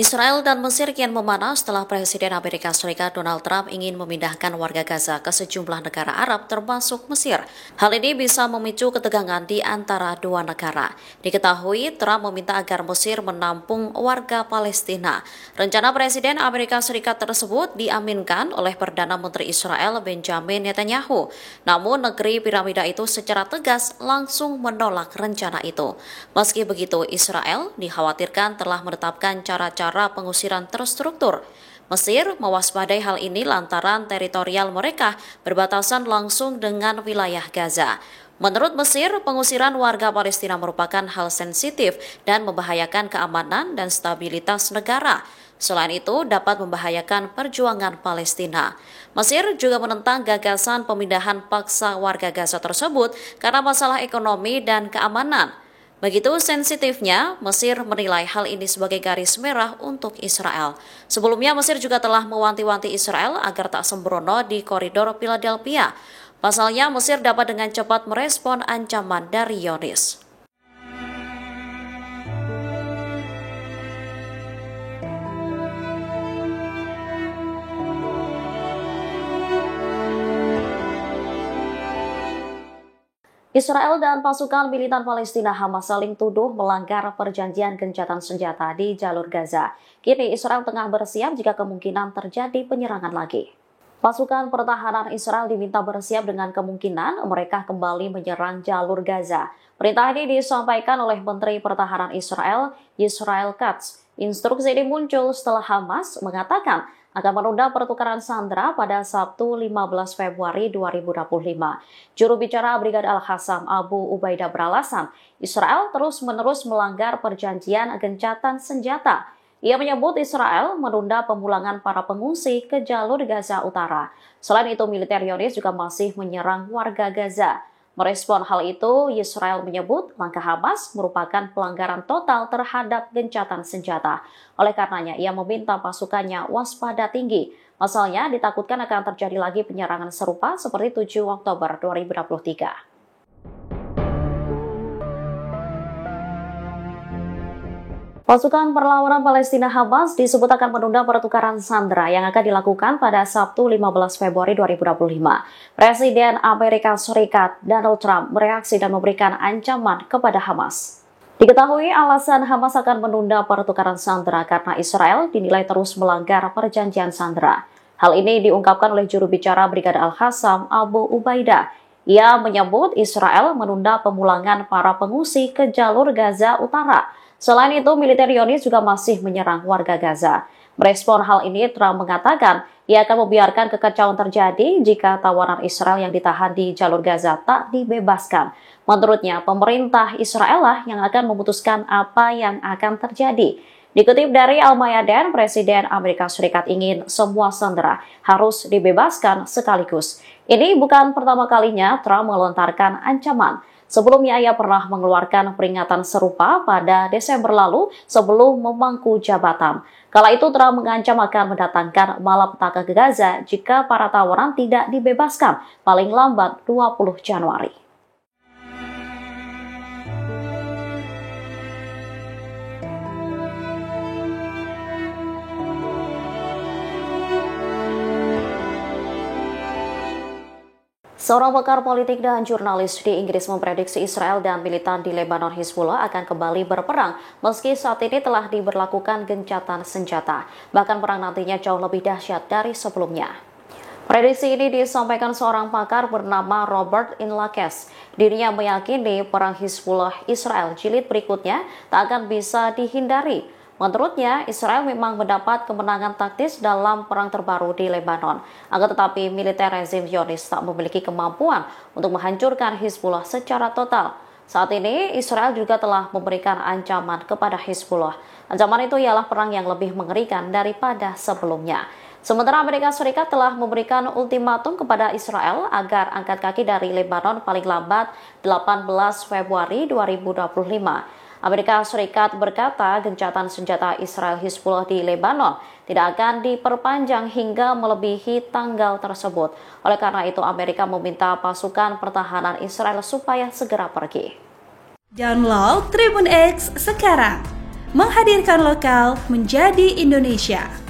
Israel dan Mesir kian memanas setelah Presiden Amerika Serikat Donald Trump ingin memindahkan warga Gaza ke sejumlah negara Arab termasuk Mesir. Hal ini bisa memicu ketegangan di antara dua negara. Diketahui Trump meminta agar Mesir menampung warga Palestina. Rencana Presiden Amerika Serikat tersebut diaminkan oleh Perdana Menteri Israel Benjamin Netanyahu. Namun negeri piramida itu secara tegas langsung menolak rencana itu. Meski begitu, Israel dikhawatirkan telah menetapkan cara-cara pengusiran terstruktur. Mesir mewaspadai hal ini lantaran teritorial mereka berbatasan langsung dengan wilayah Gaza. Menurut Mesir, pengusiran warga Palestina merupakan hal sensitif dan membahayakan keamanan dan stabilitas negara. Selain itu, dapat membahayakan perjuangan Palestina. Mesir juga menentang gagasan pemindahan paksa warga Gaza tersebut karena masalah ekonomi dan keamanan. Begitu sensitifnya, Mesir menilai hal ini sebagai garis merah untuk Israel. Sebelumnya, Mesir juga telah mewanti-wanti Israel agar tak sembrono di koridor Philadelphia. Pasalnya, Mesir dapat dengan cepat merespon ancaman dari Zionis. Israel dan pasukan militan Palestina Hamas saling tuduh melanggar perjanjian gencatan senjata di jalur Gaza. Kini Israel tengah bersiap jika kemungkinan terjadi penyerangan lagi. Pasukan pertahanan Israel diminta bersiap dengan kemungkinan mereka kembali menyerang jalur Gaza. Perintah ini disampaikan oleh Menteri Pertahanan Israel, Israel Katz. Instruksi ini muncul setelah Hamas mengatakan akan menunda pertukaran sandera pada Sabtu 15 Februari 2025. Juru bicara Brigade Al-Qassam Abu Ubaidah beralasan, Israel terus-menerus melanggar perjanjian gencatan senjata. Ia menyebut Israel menunda pemulangan para pengungsi ke jalur Gaza Utara. Selain itu, militer Zionis juga masih menyerang warga Gaza. Merespon hal itu, Israel menyebut langkah Hamas merupakan pelanggaran total terhadap gencatan senjata. Oleh karenanya, ia meminta pasukannya waspada tinggi. Pasalnya, ditakutkan akan terjadi lagi penyerangan serupa seperti 7 Oktober 2023. Pasukan perlawanan Palestina Hamas disebut akan menunda pertukaran sandera yang akan dilakukan pada Sabtu 15 Februari 2025. Presiden Amerika Serikat Donald Trump bereaksi dan memberikan ancaman kepada Hamas. Diketahui alasan Hamas akan menunda pertukaran sandera karena Israel dinilai terus melanggar perjanjian sandera. Hal ini diungkapkan oleh juru bicara Brigade Al-Qassam Abu Ubaidah. Ia menyebut Israel menunda pemulangan para pengungsi ke jalur Gaza Utara. Selain itu, militer Zionis juga masih menyerang warga Gaza. Merespon hal ini, Trump mengatakan ia akan membiarkan kekacauan terjadi jika tawanan Israel yang ditahan di jalur Gaza tak dibebaskan. Menurutnya, pemerintah Israel lah yang akan memutuskan apa yang akan terjadi. Dikutip dari Al-Mayadeen, Presiden Amerika Serikat ingin semua sandera harus dibebaskan sekaligus. Ini bukan pertama kalinya Trump melontarkan ancaman. Sebelumnya ia pernah mengeluarkan peringatan serupa pada Desember lalu sebelum memangku jabatan. Kala itu Trump mengancam akan mendatangkan malapetaka ke Gaza jika para tawanan tidak dibebaskan paling lambat 20 Januari. Seorang pakar politik dan jurnalis di Inggris memprediksi Israel dan militan di Lebanon Hizbullah akan kembali berperang meski saat ini telah diberlakukan gencatan senjata. Bahkan perang nantinya jauh lebih dahsyat dari sebelumnya. Prediksi ini disampaikan seorang pakar bernama Robert Inlakes. Dirinya meyakini perang Hizbullah Israel jilid berikutnya tak akan bisa dihindari. Menurutnya, Israel memang mendapat kemenangan taktis dalam perang terbaru di Lebanon. Akan tetapi, militer rezim Zionis tak memiliki kemampuan untuk menghancurkan Hizbullah secara total. Saat ini, Israel juga telah memberikan ancaman kepada Hizbullah. Ancaman itu ialah perang yang lebih mengerikan daripada sebelumnya. Sementara Amerika Serikat telah memberikan ultimatum kepada Israel agar angkat kaki dari Lebanon paling lambat 18 Februari 2025. Amerika Serikat berkata gencatan senjata Israel Hizbullah di Lebanon tidak akan diperpanjang hingga melebihi tanggal tersebut. Oleh karena itu, Amerika meminta pasukan pertahanan Israel supaya segera pergi. Download Tribun X sekarang, menghadirkan lokal menjadi Indonesia.